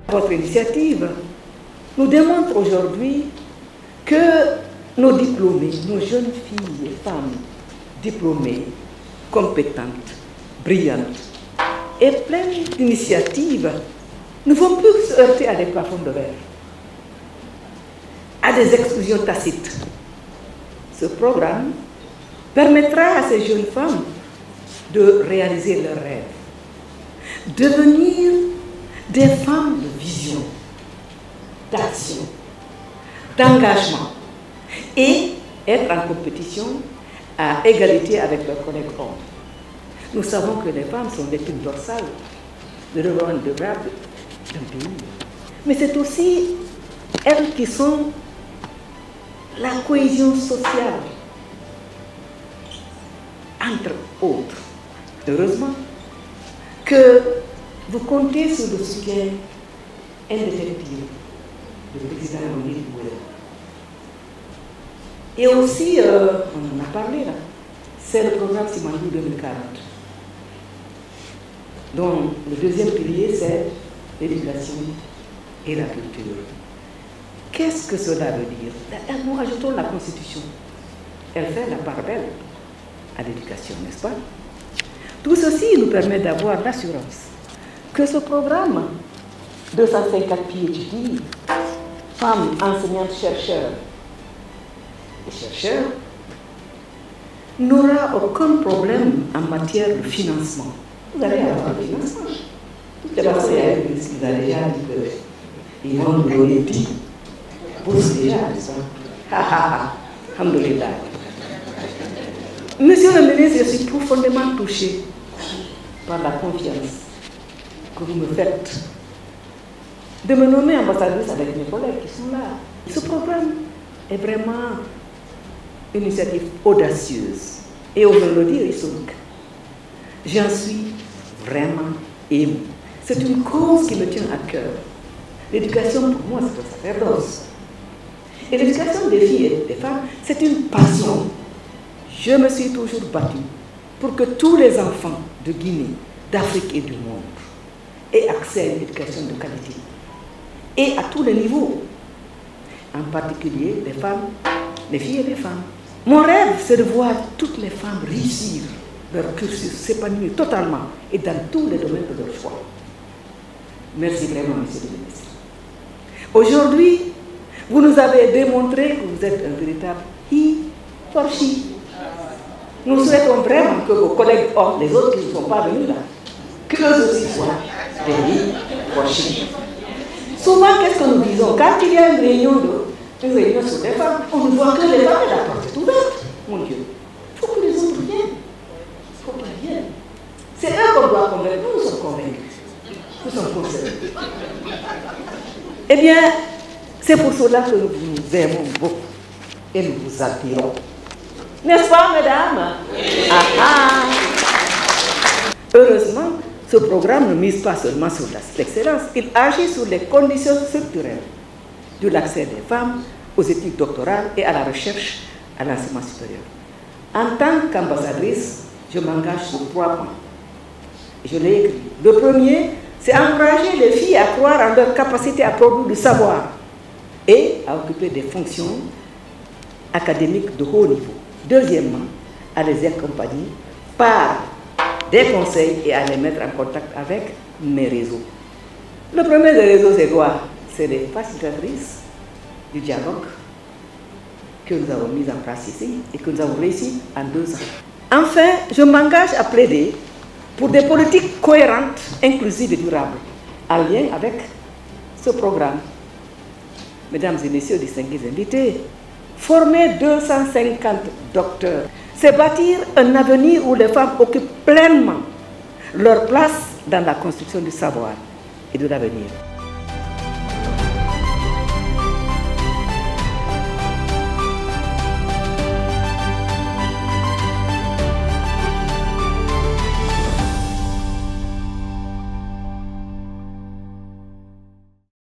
Votre initiative nous démontre aujourd'hui que nos diplômés, nos jeunes filles et femmes diplômées, compétentes, brillantes et pleines d'initiatives ne vont plus se heurter à des plafonds de verre, à des exclusions tacites. Ce programme permettra à ces jeunes femmes de réaliser leurs rêves, devenir des femmes de vision, d'action, d'engagement et être en compétition à égalité avec leurs collègues hommes. Nous savons que les femmes sont l'épine dorsale de développement durable d'un pays. Mais c'est aussi elles qui sont la cohésion sociale, entre autres. Heureusement que vous comptez sur le soutien indéfectible du président Monique Boué. Et aussi, on en a parlé là, c'est le programme Simandou 2040, dont le deuxième pilier, c'est l'éducation et la culture. Qu'est-ce que cela veut dire? Nous ajoutons la Constitution. Elle fait la part belle à l'éducation, n'est-ce pas? Tout ceci nous permet d'avoir l'assurance que ce programme 254 PhD, femmes enseignantes, chercheurs et chercheurs, n'aura aucun problème en matière de financement. Vous allez avoir le financement. Toutes les personnes qui ont déjà dit qu'ils vont nous donner 10 bourses déjà, n'est-ce pas? Alhamdulillah. Monsieur le ministre, je suis profondément touché par la confiance que vous me faites de me nommer ambassadrice avec mes collègues qui sont là. Ce programme est vraiment une initiative audacieuse et, osons le dire, historique. J'en suis vraiment ému. C'est une cause qui me tient à cœur. L'éducation, pour moi, c'est un sacerdoce. Et l'éducation des filles et des femmes, c'est une passion. Je me suis toujours battue pour que tous les enfants de Guinée, d'Afrique et du monde aient accès à une éducation de qualité. Et à tous les niveaux. En particulier les femmes, les filles et les femmes. Mon rêve, c'est de voir toutes les femmes réussir leur cursus, s'épanouir totalement et dans tous les domaines de leur choix. Merci vraiment, monsieur le ministre. Aujourd'hui, vous nous avez démontré que vous êtes un véritable he-for-she. Nous souhaitons vraiment que vos collègues hommes, les autres qui ne sont pas venus là, que eux aussi soient des he-for-she. Souvent, qu'est-ce que nous disons? Quand il y a une réunion sur les femmes, on ne voit que les femmes et la porte est ouverte. Mon Dieu, il faut que les autres viennent. Il faut qu'ils viennent. C'est eux qu'on doit convaincre. Nous sommes convaincus. Nous sommes concernés. Eh bien, c'est pour cela que nous vous aimons beaucoup et nous vous admirons. N'est-ce pas, mesdames? Heureusement, ce programme ne mise pas seulement sur l'excellence, il agit sur les conditions structurelles de l'accès des femmes aux études doctorales et à la recherche à l'enseignement supérieur. En tant qu'ambassadrice, je m'engage sur 3 points. Je l'ai écrit. Le premier, c'est encourager les filles à croire en leur capacité à produire du savoir et à occuper des fonctions académiques de haut niveau. Deuxièmement, à les accompagner par des conseils et à les mettre en contact avec mes réseaux. Le premier des réseaux, c'est quoi? C'est les facilitatrices du dialogue que nous avons mis en place ici et que nous avons réussi en 2 ans. Enfin, je m'engage à plaider pour des politiques cohérentes, inclusives et durables, en lien avec ce programme. Mesdames et messieurs distingués invités, former 250 docteurs, c'est bâtir un avenir où les femmes occupent pleinement leur place dans la construction du savoir et de l'avenir.